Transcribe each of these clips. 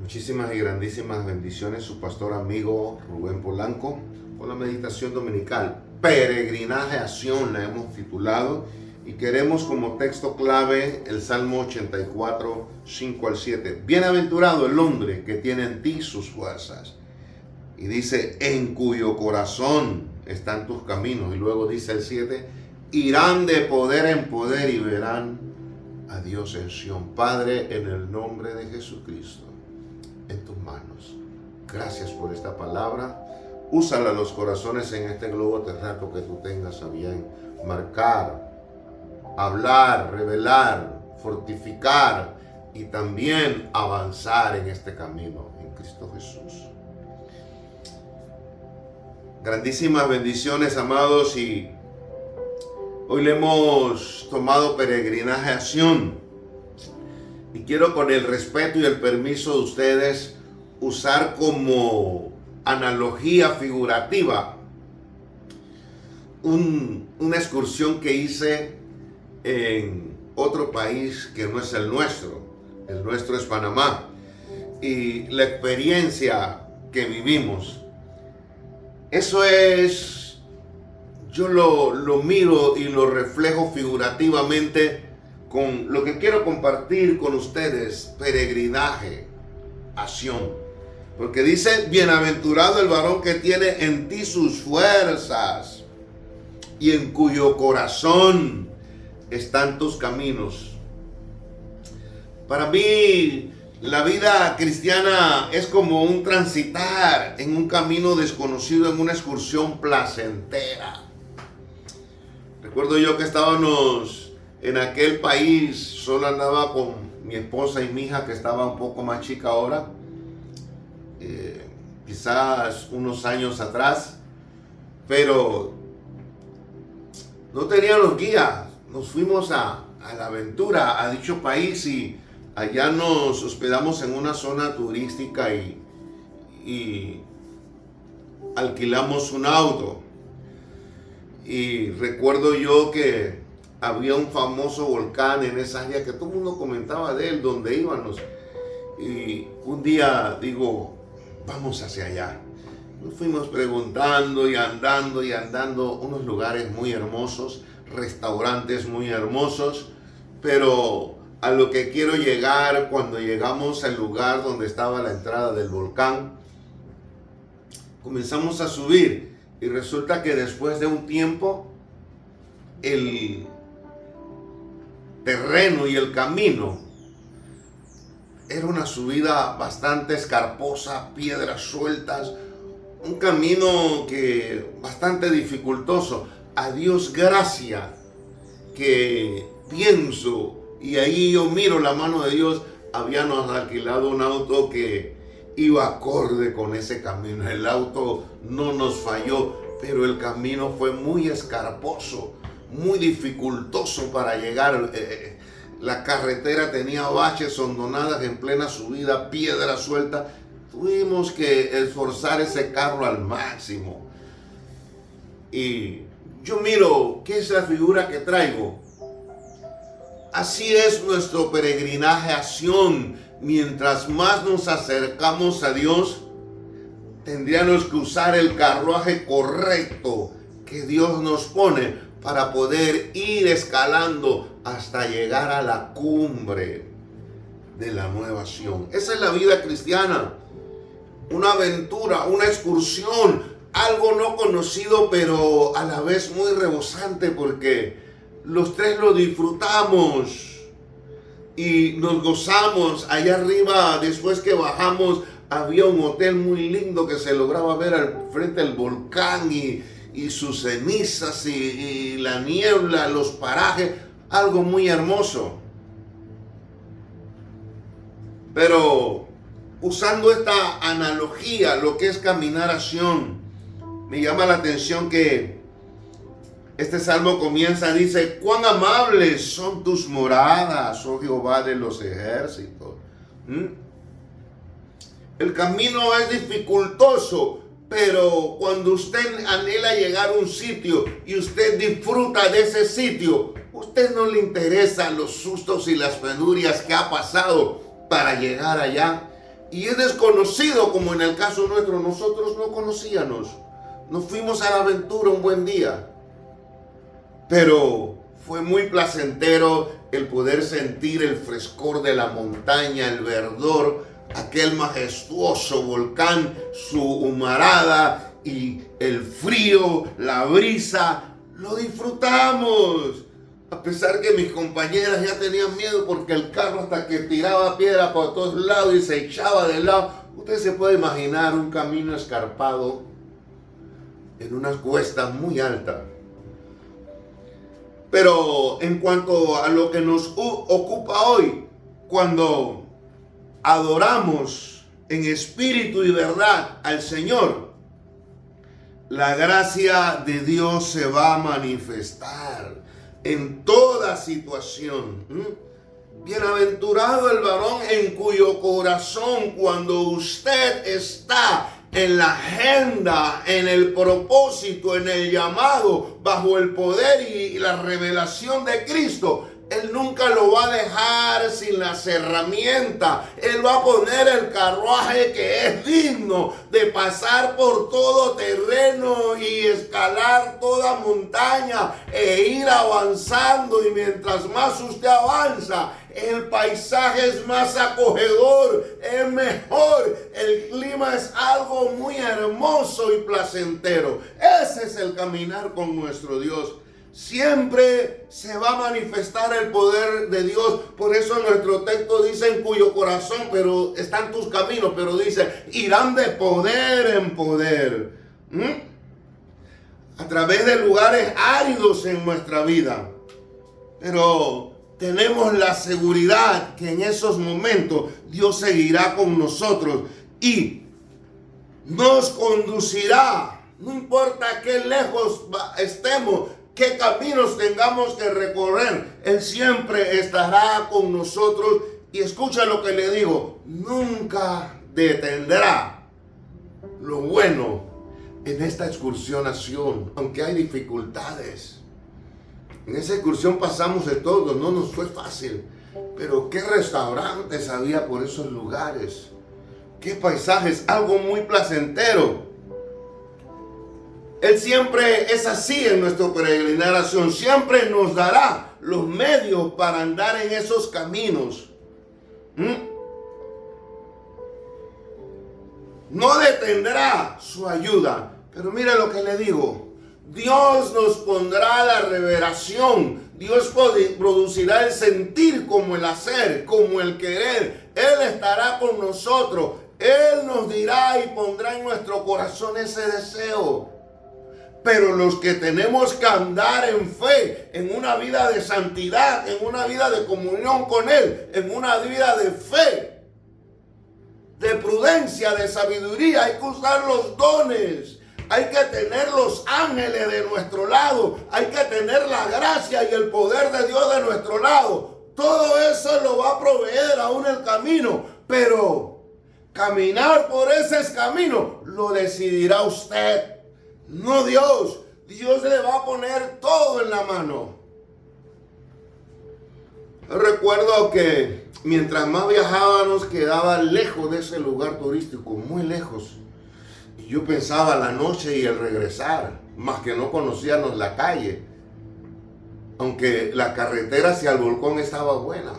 Muchísimas y grandísimas bendiciones, su pastor amigo Rubén Polanco, con la meditación dominical. Peregrinaje a Sion la hemos titulado y queremos como texto clave el Salmo 84, 5 al 7. Bienaventurado el hombre que tiene en ti sus fuerzas. Y dice, en cuyo corazón están tus caminos. Y luego dice el 7, irán de poder en poder y verán a Dios en Sion. Padre, en el nombre de Jesucristo, en tus manos. Gracias por esta palabra. Úsala los corazones en este globo terráqueo que tú tengas a bien. Marcar, hablar, revelar, fortificar y también avanzar en este camino en Cristo Jesús. Grandísimas bendiciones, amados, y hoy le hemos tomado peregrinaje a Sion. Y quiero, con el respeto y el permiso de ustedes, usar como analogía figurativa una excursión que hice en otro país que no es el nuestro. El nuestro es Panamá. Y la experiencia que vivimos, eso es, yo lo miro y lo reflejo figurativamente con lo que quiero compartir con ustedes, peregrinaje a Sion. Porque dice, bienaventurado el varón que tiene en ti sus fuerzas y en cuyo corazón están tus caminos. Para mí, la vida cristiana es como un transitar en un camino desconocido, en una excursión placentera. Recuerdo yo que estábamos en aquel país, solo andaba con mi esposa y mi hija, que estaba un poco más chica ahora, quizás unos años atrás, pero no teníamos guía. Nos fuimos a la aventura, a dicho país, y allá nos hospedamos en una zona turística y alquilamos un auto. Y recuerdo yo que había un famoso volcán en esa área que todo el mundo comentaba de él, donde íbamos. Y un día digo, vamos hacia allá. Nos fuimos preguntando y andando, unos lugares muy hermosos, restaurantes muy hermosos, pero a lo que quiero llegar, cuando llegamos al lugar donde estaba la entrada del volcán, comenzamos a subir y resulta que después de un tiempo el terreno y el camino era una subida bastante escarposa, piedras sueltas, un camino que bastante dificultoso. A Dios gracia que pienso, y ahí yo miro la mano de Dios, habíamos alquilado un auto que iba acorde con ese camino. El auto no nos falló, pero el camino fue muy escarposo, muy dificultoso para llegar. La carretera tenía baches, hondonadas en plena subida, piedra suelta. Tuvimos que esforzar ese carro al máximo. Y yo miro, ¿qué es la figura que traigo? Así es nuestro peregrinaje a Sion. Mientras más nos acercamos a Dios, tendríamos que usar el carruaje correcto que Dios nos pone para poder ir escalando hasta llegar a la cumbre de la nueva Sion. Esa es la vida cristiana. Una aventura, una excursión, algo no conocido, pero a la vez muy rebosante, porque los tres lo disfrutamos y nos gozamos. Allá arriba, después que bajamos, había un hotel muy lindo que se lograba ver al frente del volcán y sus cenizas y la niebla, los parajes, algo muy hermoso. Pero usando esta analogía, lo que es caminar a Sion, me llama la atención que este salmo comienza, dice, cuán amables son tus moradas, oh Jehová de los ejércitos. El camino es dificultoso, pero cuando usted anhela llegar a un sitio y usted disfruta de ese sitio, a usted no le interesan los sustos y las penurias que ha pasado para llegar allá. y es desconocido, como en el caso nuestro. Nosotros no conocíamos. Nos fuimos a la aventura un buen día. Pero fue muy placentero el poder sentir el frescor de la montaña, el verdor, aquel majestuoso volcán, su humarada y el frío, la brisa. Lo disfrutamos. A pesar que mis compañeras ya tenían miedo porque el carro hasta que tiraba piedra por todos lados y se echaba de lado. Usted se puede imaginar un camino escarpado en unas cuestas muy altas. Pero en cuanto a lo que nos ocupa hoy, cuando adoramos en espíritu y verdad al Señor, la gracia de Dios se va a manifestar en toda situación. Bienaventurado el varón en cuyo corazón, cuando usted está en la agenda, en el propósito, en el llamado, bajo el poder y la revelación de Cristo, Él nunca lo va a dejar sin las herramientas. Él va a poner el carruaje que es digno de pasar por todo terreno y escalar toda montaña e ir avanzando. Y mientras más usted avanza, el paisaje es más acogedor, es mejor. El clima es algo muy hermoso y placentero. Ese es el caminar con nuestro Dios. Siempre se va a manifestar el poder de Dios. Por eso en nuestro texto dice en cuyo corazón, pero están tus caminos, pero dice, irán de poder en poder. A través de lugares áridos en nuestra vida. Pero tenemos la seguridad que en esos momentos Dios seguirá con nosotros y nos conducirá. No importa qué lejos estemos, qué caminos tengamos que recorrer, Él siempre estará con nosotros. Y escucha lo que le digo, nunca detendrá lo bueno en esta excursionación, aunque hay dificultades. En esa excursión pasamos de todo, no nos fue fácil, pero qué restaurantes había por esos lugares, qué paisajes, algo muy placentero. Él siempre es así en nuestra peregrinación, siempre nos dará los medios para andar en esos caminos. No detendrá su ayuda, pero mire lo que le digo, Dios nos pondrá la revelación, Dios producirá el sentir como el hacer, como el querer. Él estará con nosotros, Él nos dirá y pondrá en nuestro corazón ese deseo. Pero los que tenemos que andar en fe, en una vida de santidad, en una vida de comunión con Él, en una vida de fe, de prudencia, de sabiduría, hay que usar los dones, hay que tener los ángeles de nuestro lado, hay que tener la gracia y el poder de Dios de nuestro lado. Todo eso lo va a proveer aún el camino, pero caminar por ese camino lo decidirá usted. No Dios. Dios le va a poner todo en la mano. Yo recuerdo que mientras más viajábamos quedaba lejos de ese lugar turístico, muy lejos. Y yo pensaba la noche y el regresar, más que no conocíamos la calle. Aunque la carretera hacia el volcán estaba buena.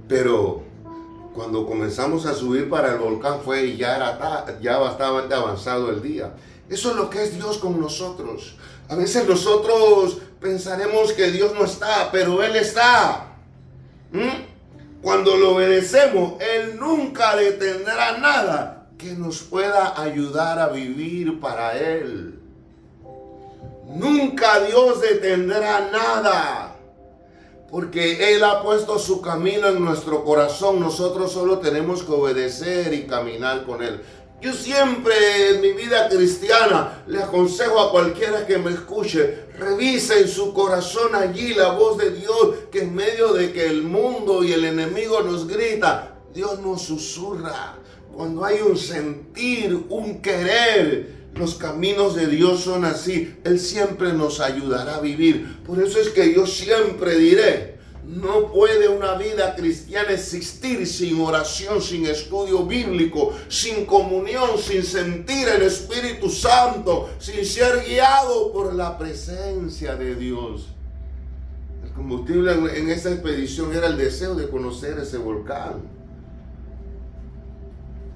Pero cuando comenzamos a subir para el volcán ya bastante avanzado el día. Eso es lo que es Dios con nosotros. A veces nosotros pensaremos que Dios no está, pero Él está. Cuando lo obedecemos, Él nunca detendrá nada que nos pueda ayudar a vivir para Él. Nunca Dios detendrá nada, porque Él ha puesto su camino en nuestro corazón. Nosotros solo tenemos que obedecer y caminar con Él. Yo siempre en mi vida cristiana le aconsejo a cualquiera que me escuche, revise en su corazón allí la voz de Dios, que en medio de que el mundo y el enemigo nos grita, Dios nos susurra. Cuando hay un sentir, un querer, los caminos de Dios son así. Él siempre nos ayudará a vivir. Por eso es que yo siempre diré, No puede una vida cristiana existir sin oración, sin estudio bíblico, sin comunión, sin sentir el Espíritu Santo, sin ser guiado por la presencia de Dios. El combustible en esa expedición era el deseo de conocer ese volcán.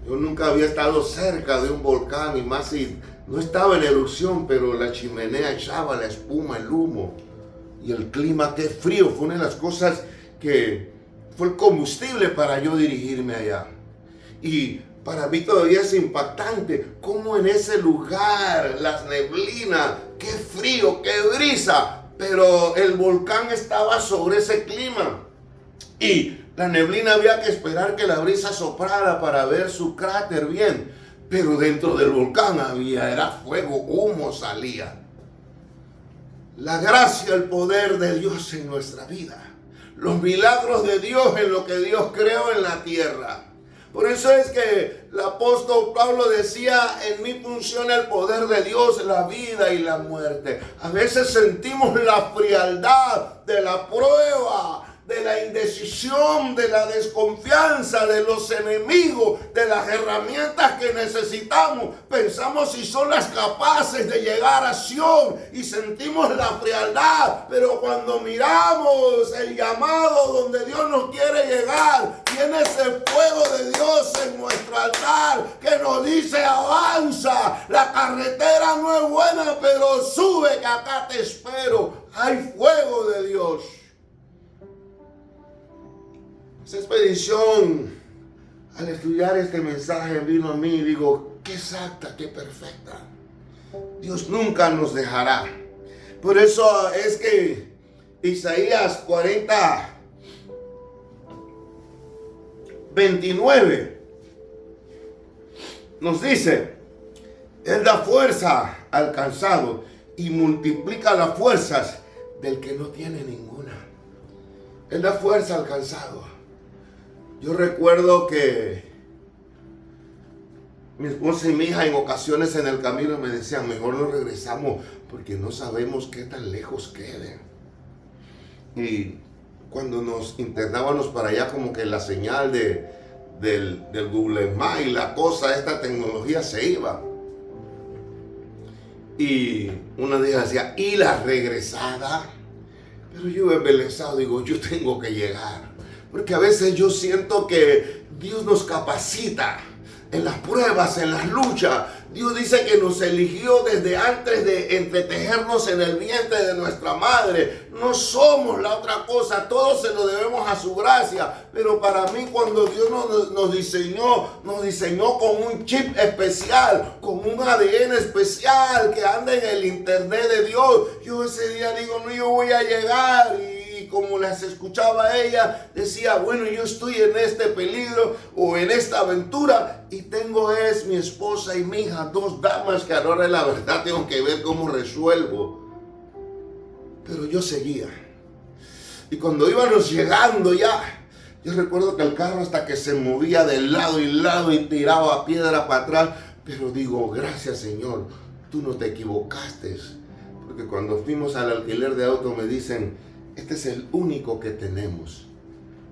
Yo nunca había estado cerca de un volcán, y más si no estaba en erupción, pero la chimenea echaba la espuma, el humo. Y el clima, qué frío, fue una de las cosas que fue el combustible para yo dirigirme allá. Y para mí todavía es impactante cómo en ese lugar, las neblinas, qué frío, qué brisa, pero el volcán estaba sobre ese clima. Y la neblina había que esperar que la brisa soprara para ver su cráter bien. Pero dentro del volcán era fuego, humo salía. La gracia, el poder de Dios en nuestra vida. Los milagros de Dios en lo que Dios creó en la tierra. Por eso es que el apóstol Pablo decía: en mí funciona el poder de Dios, la vida y la muerte. A veces sentimos la frialdad de la prueba, de la indecisión, de la desconfianza, de los enemigos, de las herramientas que necesitamos. Pensamos si son las capaces de llegar a Sion y sentimos la frialdad. Pero cuando miramos el llamado donde Dios nos quiere llegar, viene ese fuego de Dios en nuestro altar que nos dice: avanza, la carretera no es buena, pero sube que acá te espero. Hay fuego de Dios. Esa expedición, al estudiar este mensaje, vino a mí y digo: qué exacta, qué perfecta. Dios nunca nos dejará. Por eso es que Isaías 40, 29 nos dice: Él da fuerza al cansado y multiplica las fuerzas del que no tiene ninguna. Él da fuerza al cansado. Yo recuerdo que mi esposa y mi hija en ocasiones en el camino me decían: mejor nos regresamos porque no sabemos qué tan lejos queden. Y cuando nos internábamos para allá, como que la señal del Google Maps y la cosa, esta tecnología se iba. Y una de ellas decía: ¿y la regresada? Pero yo embelesado digo: yo tengo que llegar. Porque a veces yo siento que Dios nos capacita en las pruebas, en las luchas. Dios dice que nos eligió desde antes de entretejernos en el vientre de nuestra madre. No somos la otra cosa, todo se lo debemos a su gracia. Pero para mí, cuando Dios nos diseñó con un chip especial, con un ADN especial que anda en el internet de Dios. Yo ese día digo: no, yo voy a llegar. Y como las escuchaba ella, decía: bueno, yo estoy en este peligro o en esta aventura y tengo mi esposa y mi hija, dos damas que a la hora de la verdad tengo que ver cómo resuelvo. Pero yo seguía. Y cuando íbamos llegando ya, yo recuerdo que el carro hasta que se movía de lado y tiraba piedra para atrás. Pero digo: gracias, Señor, tú no te equivocaste. Porque cuando fuimos al alquiler de auto me dicen: este es el único que tenemos.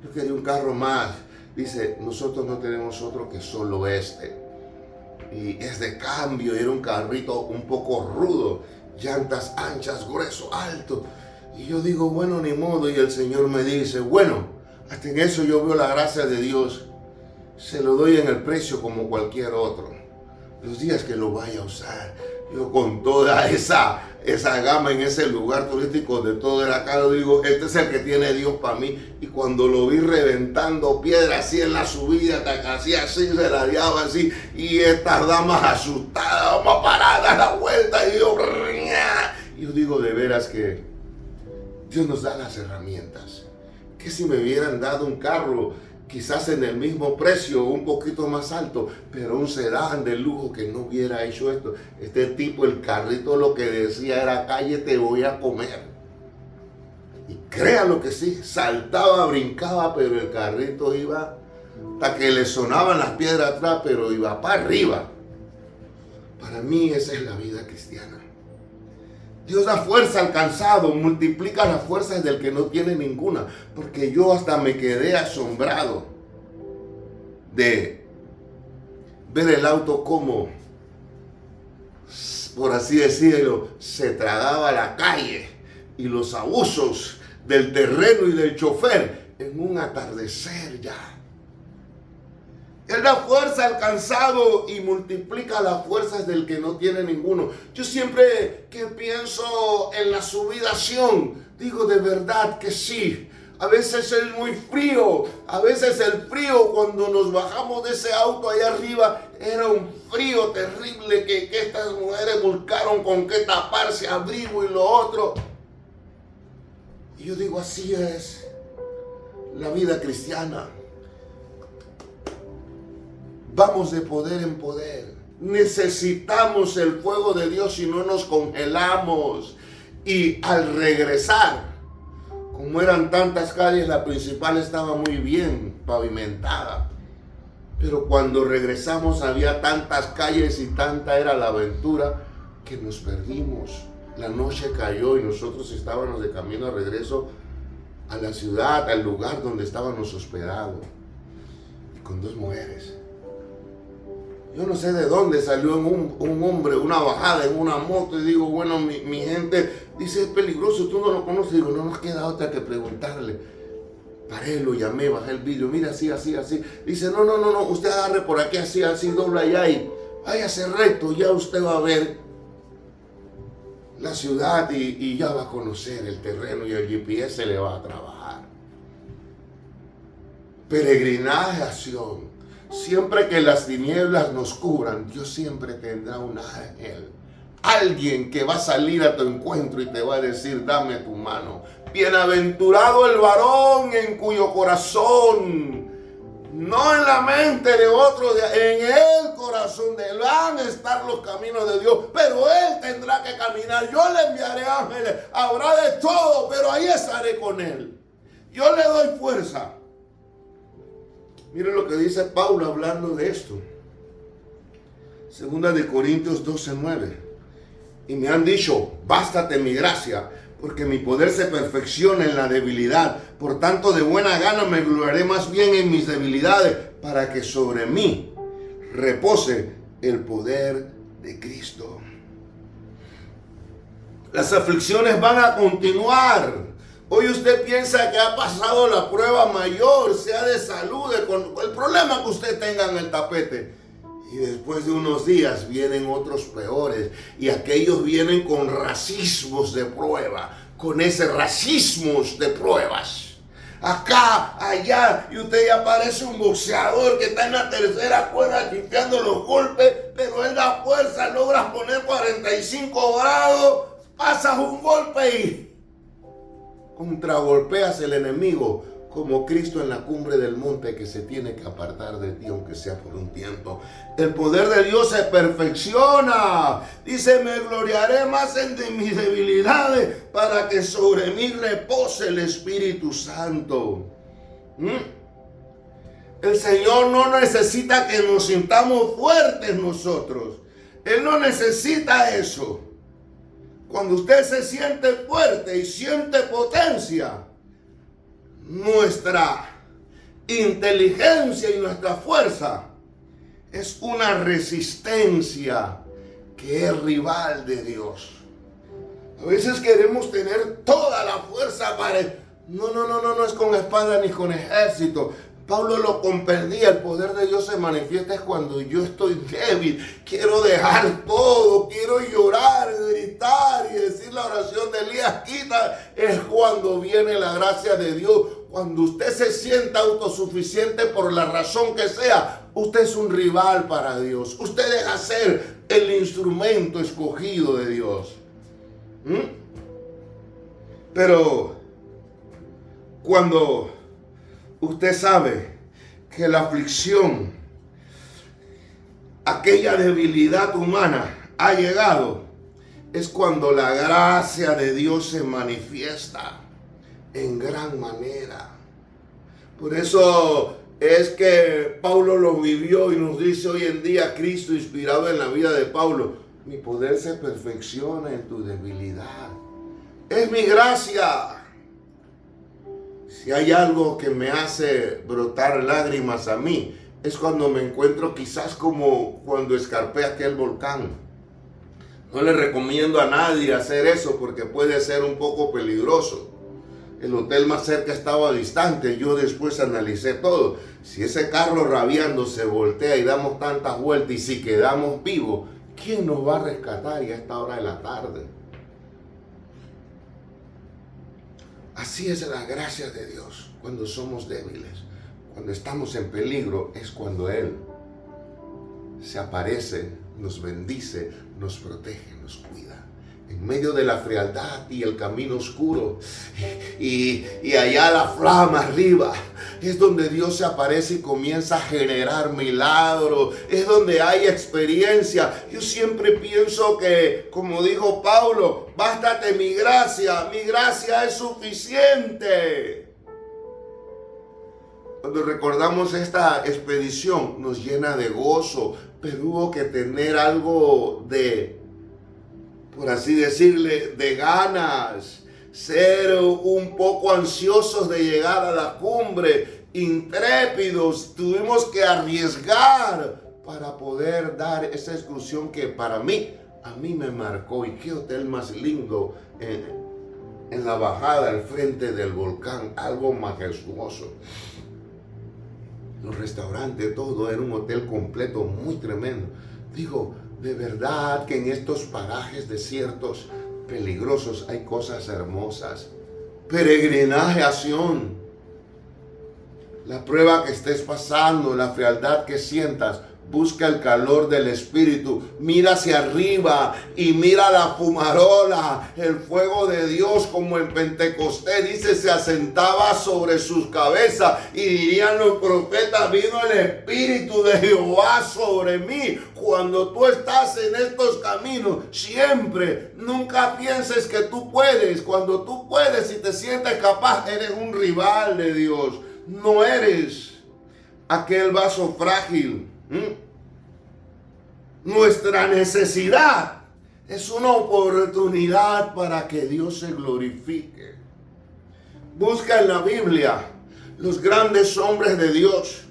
Yo quería un carro más. Dice: nosotros no tenemos otro que solo este. Y es de cambio, era un carrito un poco rudo, llantas anchas, grueso, alto. Y yo digo: bueno, ni modo. Y el Señor me dice: bueno, hasta en eso yo veo la gracia de Dios. Se lo doy en el precio como cualquier otro. Los días que lo vaya a usar. Yo con toda esa gama en ese lugar turístico de todo el acá, digo: este es el que tiene Dios para mí. Y cuando lo vi reventando piedra así en la subida, hasta que hacía así, se la llama así, y estas damas asustadas, vamos a parar, a la vuelta, y yo digo: de veras que Dios nos da las herramientas. Que si me hubieran dado un carro quizás en el mismo precio, un poquito más alto, pero un sedán de lujo, que no hubiera hecho esto. Este tipo, el carrito, lo que decía era: calle, te voy a comer. Y créalo que sí, saltaba, brincaba, pero el carrito iba hasta que le sonaban las piedras atrás, pero iba para arriba. Para mí esa es la vida cristiana. Dios da fuerza al cansado, multiplica las fuerzas del que no tiene ninguna. Porque yo hasta me quedé asombrado de ver el auto como, por así decirlo, se tragaba la calle y los abusos del terreno y del chofer en un atardecer ya. Él da fuerza al cansado y multiplica las fuerzas del que no tiene ninguno. Yo siempre que pienso en la subidación, digo de verdad que sí. A veces es muy frío, a veces el frío cuando nos bajamos de ese auto allá arriba era un frío terrible que estas mujeres buscaron con qué taparse, abrigo y lo otro. Y yo digo, así es la vida cristiana. Vamos de poder en poder. Necesitamos el fuego de Dios y no nos congelamos. Y al regresar, como eran tantas calles, la principal estaba muy bien pavimentada. Pero cuando regresamos había tantas calles y tanta era la aventura que nos perdimos. La noche cayó y nosotros estábamos de camino de regreso a la ciudad, al lugar donde estábamos hospedados. Y con dos mujeres. Yo no sé de dónde salió un hombre, una bajada en una moto, y digo, bueno, mi gente dice, es peligroso, tú no lo conoces. Digo, no nos queda otra que preguntarle. Paré, lo llamé, bajé el vídeo, mira, así. Dice, no, usted agarre por aquí, así, dobla allá y váyase recto, ya usted va a ver la ciudad y ya va a conocer el terreno y el GPS se le va a trabajar. Peregrinaje a Sión. Siempre que las tinieblas nos cubran, Dios siempre tendrá un ángel. Alguien que va a salir a tu encuentro y te va a decir, dame tu mano. Bienaventurado el varón en cuyo corazón, no en la mente de otro, en el corazón de él van a estar los caminos de Dios. Pero él tendrá que caminar. Yo le enviaré ángeles, habrá de todo, pero ahí estaré con él. Yo le doy fuerza. Miren lo que dice Pablo hablando de esto. Segunda de Corintios 12:9. Y me han dicho, bástate mi gracia, porque mi poder se perfecciona en la debilidad. Por tanto, de buena gana me gloriaré más bien en mis debilidades, para que sobre mí repose el poder de Cristo. Las aflicciones van a continuar. Hoy usted piensa que ha pasado la prueba mayor, sea de salud, con el problema que usted tenga en el tapete. Y después de unos días vienen otros peores. Y aquellos vienen con racismos de prueba, con ese racismos de pruebas. Acá, allá, y usted ya parece un boxeador que está en la tercera cuerda limpiando los golpes, pero él da fuerza, logra poner 45 grados, pasas un golpe y contragolpeas el enemigo, como Cristo en la cumbre del monte que se tiene que apartar de ti, aunque sea por un tiempo. El poder de Dios se perfecciona. Dice, me gloriaré más en mis debilidades, para que sobre mí repose el Espíritu Santo. El Señor no necesita que nos sintamos fuertes nosotros. Él no necesita eso. Cuando usted se siente fuerte y siente potencia, nuestra inteligencia y nuestra fuerza es una resistencia que es rival de Dios. A veces queremos tener toda la fuerza para... No es con espada ni con ejército. Pablo lo comprendía, el poder de Dios se manifiesta es cuando yo estoy débil, quiero dejar todo, quiero llorar, gritar y decir la oración de Elías, quita, es cuando viene la gracia de Dios. Cuando usted se sienta autosuficiente por la razón que sea, usted es un rival para Dios, usted deja ser el instrumento escogido de Dios. Pero cuando usted sabe que la aflicción, aquella debilidad humana ha llegado, es cuando la gracia de Dios se manifiesta en gran manera. Por eso es que Pablo lo vivió y nos dice hoy en día, Cristo inspirado en la vida de Pablo, Mi poder se perfecciona en tu debilidad. Es mi gracia. Si hay algo que me hace brotar lágrimas a mí, es cuando me encuentro quizás como cuando escarpé aquel volcán. No le recomiendo a nadie hacer eso porque puede ser un poco peligroso. El hotel más cerca estaba distante. Yo después analicé todo. Si ese carro rabiando se voltea y damos tantas vueltas y si quedamos vivos, ¿quién nos va a rescatar a esta hora de la tarde? Así es la gracia de Dios cuando somos débiles. Cuando estamos en peligro es cuando Él se aparece, nos bendice, nos protege, nos cuida. En medio de la frialdad y el camino oscuro y allá la flama arriba, es donde Dios se aparece y comienza a generar milagros. Es donde hay experiencia. Yo siempre pienso que, como dijo Pablo, bástate mi gracia es suficiente. Cuando recordamos esta expedición nos llena de gozo, pero hubo que tener algo de, por así decirle, de ganas, ser un poco ansiosos de llegar a la cumbre, intrépidos, tuvimos que arriesgar para poder dar esa excursión que para mí, a mí me marcó. Y qué hotel más lindo en la bajada al frente del volcán, algo majestuoso. Los restaurantes, todo era un hotel completo, muy tremendo. Digo, de verdad que en estos parajes desiertos peligrosos hay cosas hermosas. Peregrinaje a Sión. La prueba que estés pasando, la frialdad que sientas, busca el calor del Espíritu. Mira hacia arriba y mira la fumarola, el fuego de Dios, como en Pentecostés dice, se asentaba sobre sus cabezas. Y dirían los profetas, vino el Espíritu de Jehová sobre mí. Cuando tú estás en estos caminos, siempre, nunca pienses que tú puedes. Cuando tú puedes y te sientes capaz, eres un rival de Dios. No eres aquel vaso frágil. Nuestra necesidad es una oportunidad para que Dios se glorifique. Busca en la Biblia los grandes hombres de Dios.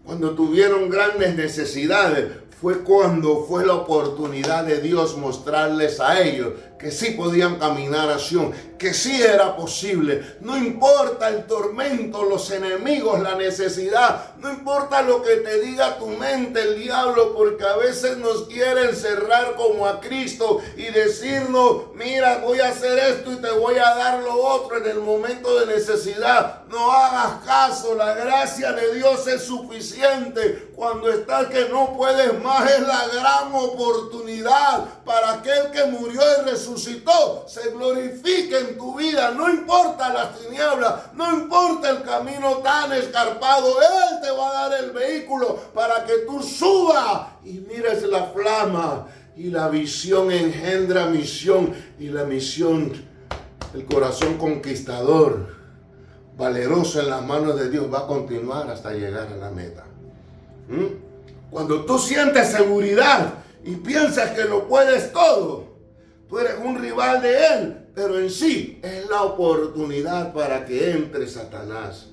Cuando tuvieron grandes necesidades, fue cuando fue la oportunidad de Dios mostrarles a ellos que sí podían caminar a Sión, que sí era posible. No importa el tormento, los enemigos, la necesidad, no importa lo que te diga tu mente, el diablo, porque a veces nos quiere encerrar como a Cristo y decirnos, mira, voy a hacer esto y te voy a dar lo otro en el momento de necesidad. No hagas caso, la gracia de Dios es suficiente. Cuando estás que no puedes más, es la gran oportunidad para aquel que murió y resucitó, se glorifique en tu vida. No importa las tinieblas, no importa el camino tan escarpado, Él te va a dar el vehículo para que tú subas y mires la flama. Y la visión engendra misión, y la misión, el corazón conquistador, valeroso en las manos de Dios, va a continuar hasta llegar a la meta. Cuando tú sientes seguridad y piensas que lo puedes todo, tú eres un rival de Él, pero en sí es la oportunidad para que entre Satanás.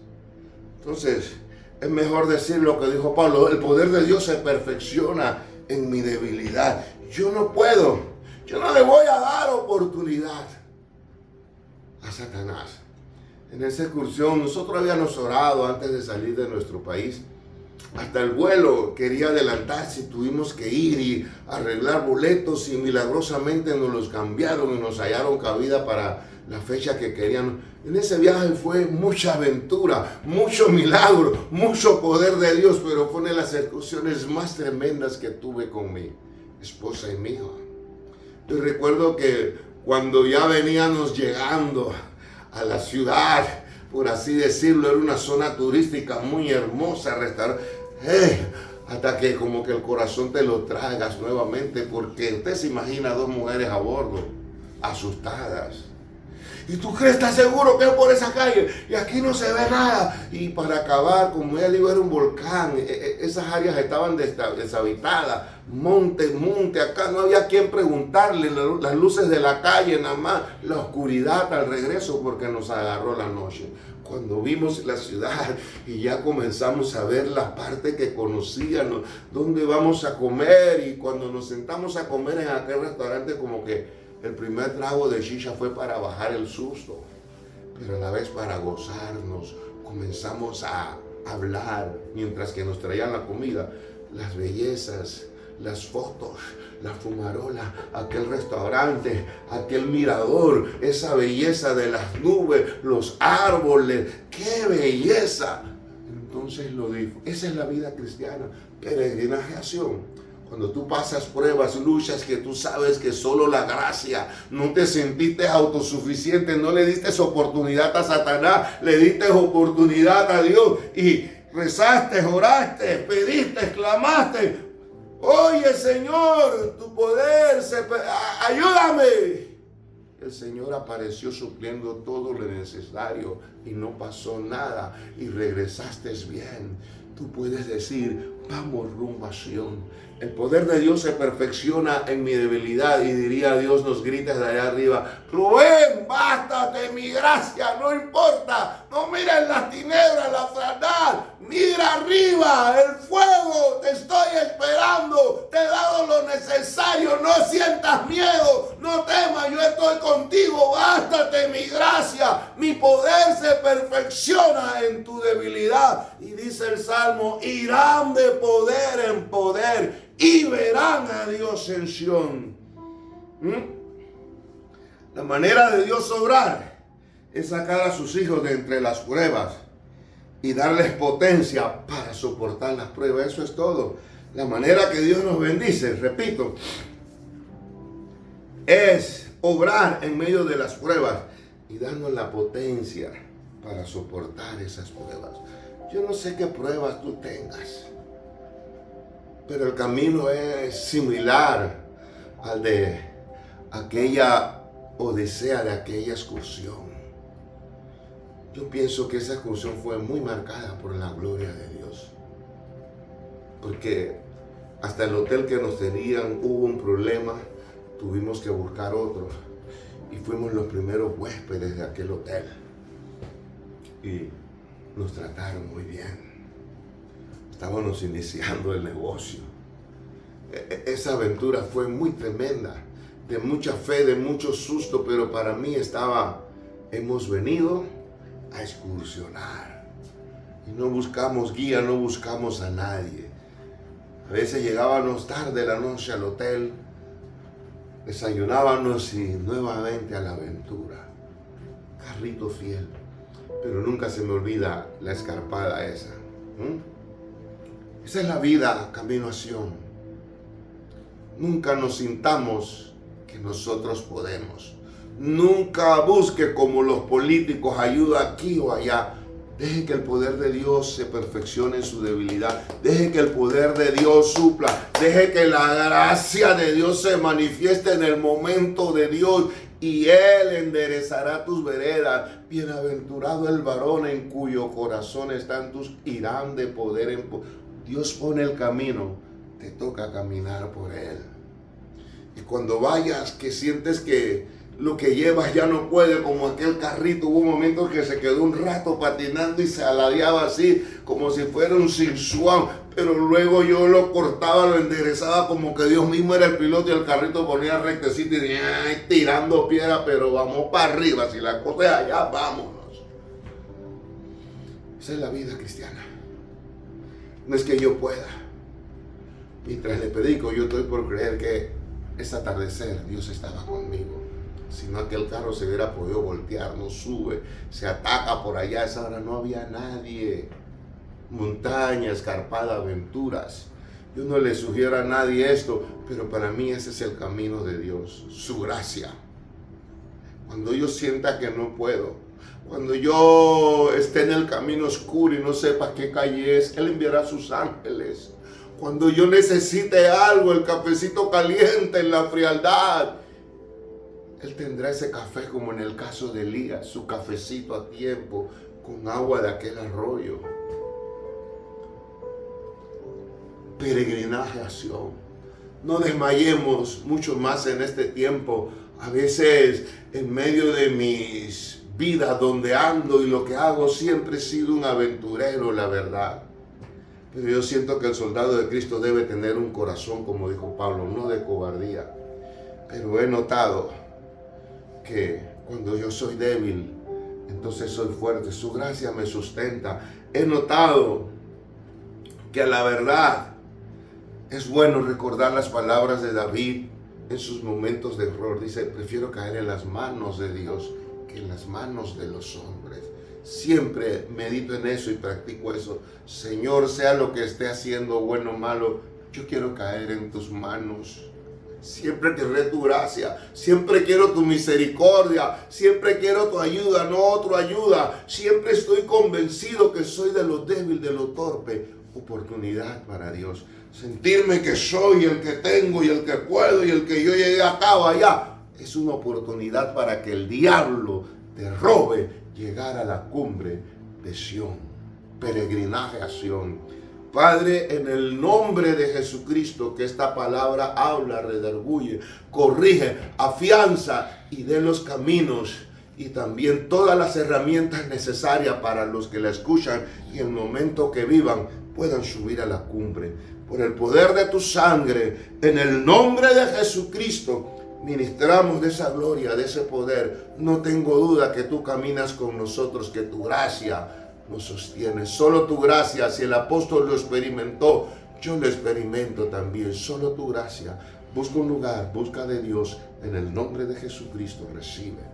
Entonces, es mejor decir lo que dijo Pablo, el poder de Dios se perfecciona en mi debilidad. Yo no puedo, yo no le voy a dar oportunidad a Satanás. En esa excursión nosotros habíamos orado antes de salir de nuestro país. Hasta el vuelo quería adelantarse, tuvimos que ir y arreglar boletos y milagrosamente nos los cambiaron y nos hallaron cabida para la fecha que querían. En ese viaje fue mucha aventura, mucho milagro, mucho poder de Dios, pero fue una de las excursiones más tremendas que tuve con mi esposa y mi hija. Yo recuerdo que cuando ya veníamos llegando a la ciudad, por así decirlo, era una zona turística muy hermosa, hasta que como que el corazón te lo tragas nuevamente, porque usted se imagina dos mujeres a bordo, asustadas. ¿Y tú crees, estás seguro que es por esa calle? Y aquí no se ve nada. Y para acabar, como ella dijo, era un volcán. Esas áreas estaban deshabitadas. Monte, acá no había quien preguntarle. Las luces de la calle nada más. La oscuridad al regreso porque nos agarró la noche. Cuando vimos la ciudad y ya comenzamos a ver la parte que conocíamos, dónde vamos a comer, y cuando nos sentamos a comer en aquel restaurante, como que el primer trago de shisha fue para bajar el susto, pero a la vez para gozarnos. Comenzamos a hablar mientras que nos traían la comida, las bellezas, las fotos, la fumarola, aquel restaurante, aquel mirador, esa belleza de las nubes, los árboles, ¡qué belleza! Entonces lo dijo, esa es la vida cristiana, peregrinaje a Sion. Cuando tú pasas pruebas, luchas, que tú sabes que solo la gracia, no te sentiste autosuficiente, no le diste oportunidad a Satanás, le diste oportunidad a Dios y rezaste, oraste, pediste, clamaste. Oye, Señor, tu poder, ayúdame. El Señor apareció supliendo todo lo necesario y no pasó nada y regresaste bien. Tú puedes decir, vamos rumbo a Sion. El poder de Dios se perfecciona en mi debilidad, y diría Dios, nos grita de allá arriba, Rubén, bástate mi gracia, no importa, no mires las tinieblas, la fealdad, mira arriba, el fuego, te estoy esperando, te he dado lo necesario, no sientas miedo, no temas, yo estoy contigo, bástate mi gracia, mi poder se perfecciona en tu debilidad. Y dice el Salmo, irán de poder en poder y verán a Dios en Sion. La manera de Dios obrar es sacar a sus hijos de entre las pruebas y darles potencia para soportar las pruebas. Eso es todo. La manera que Dios nos bendice, repito, es obrar en medio de las pruebas y darnos la potencia para soportar esas pruebas. Yo no sé qué pruebas tú tengas, pero el camino es similar al de aquella odisea, de aquella excursión. Yo pienso que esa excursión fue muy marcada por la gloria de Dios, porque hasta el hotel que nos tenían hubo un problema, tuvimos que buscar otro y fuimos los primeros huéspedes de aquel hotel y nos trataron muy bien. Estábamos iniciando el negocio. Esa aventura fue muy tremenda, de mucha fe, de mucho susto, pero para mí hemos venido a excursionar. Y no buscamos guía, no buscamos a nadie. A veces llegábamos tarde la noche al hotel, desayunábamos y nuevamente a la aventura. Carrito fiel. Pero nunca se me olvida la escarpada esa. Esa es la vida, camino a Sion. Nunca nos sintamos que nosotros podemos. Nunca busque como los políticos ayuda aquí o allá. Deje que el poder de Dios se perfeccione en su debilidad. Deje que el poder de Dios supla. Deje que la gracia de Dios se manifieste en el momento de Dios. Y Él enderezará tus veredas. Bienaventurado el varón en cuyo corazón están tus irán de poder en poder. Dios pone el camino. Te toca caminar por Él. Y cuando vayas, que sientes que lo que llevas ya no puede, como aquel carrito, hubo un momento que se quedó un rato patinando y se aladeaba así, como si fuera un Sinshuan, pero luego yo lo cortaba, lo enderezaba, como que Dios mismo era el piloto y el carrito ponía rectecito y tirando piedra, pero vamos para arriba, si la cosa es allá, vámonos. Esa es la vida cristiana. No es que yo pueda. Mientras le predico, yo estoy por creer que ese atardecer Dios estaba conmigo. Si no, aquel carro se hubiera podido voltear, no sube, se ataca por allá. A esa hora no había nadie. Montaña, escarpada, aventuras. Yo no le sugiero a nadie esto, pero para mí ese es el camino de Dios, su gracia. Cuando yo sienta que no puedo, cuando yo esté en el camino oscuro y no sepa qué calle es, Él enviará a sus ángeles. Cuando yo necesite algo, el cafecito caliente en la frialdad, Él tendrá ese café como en el caso de Elías, su cafecito a tiempo, con agua de aquel arroyo. Peregrinaje a Sion. No desmayemos mucho más en este tiempo. A veces en medio de mis vidas donde ando y lo que hago, siempre he sido un aventurero, la verdad. Pero yo siento que el soldado de Cristo debe tener un corazón, como dijo Pablo, no de cobardía. Pero he notado que cuando yo soy débil, entonces soy fuerte. Su gracia me sustenta. He notado que a la verdad es bueno recordar las palabras de David en sus momentos de error. Dice, prefiero caer en las manos de Dios que en las manos de los hombres. Siempre medito en eso y practico eso. Señor, sea lo que esté haciendo, bueno o malo, yo quiero caer en tus manos. Siempre querré tu gracia, siempre quiero tu misericordia, siempre quiero tu ayuda, no otra ayuda. Siempre estoy convencido que soy de lo débil, de lo torpe. Oportunidad para Dios. Sentirme que soy el que tengo y el que puedo y el que yo llegué a cabo allá. Es una oportunidad para que el diablo te robe llegar a la cumbre de Sion. Peregrinaje a Sion. Padre, en el nombre de Jesucristo, que esta palabra habla, redarguye, corrige, afianza y dé los caminos y también todas las herramientas necesarias para los que la escuchan y en el momento que vivan puedan subir a la cumbre. Por el poder de tu sangre, en el nombre de Jesucristo, ministramos de esa gloria, de ese poder. No tengo duda que tú caminas con nosotros, que tu gracia nos sostiene. Solo tu gracia, si el apóstol lo experimentó, yo lo experimento también. Solo tu gracia. Busca un lugar, busca de Dios. En el nombre de Jesucristo, recibe.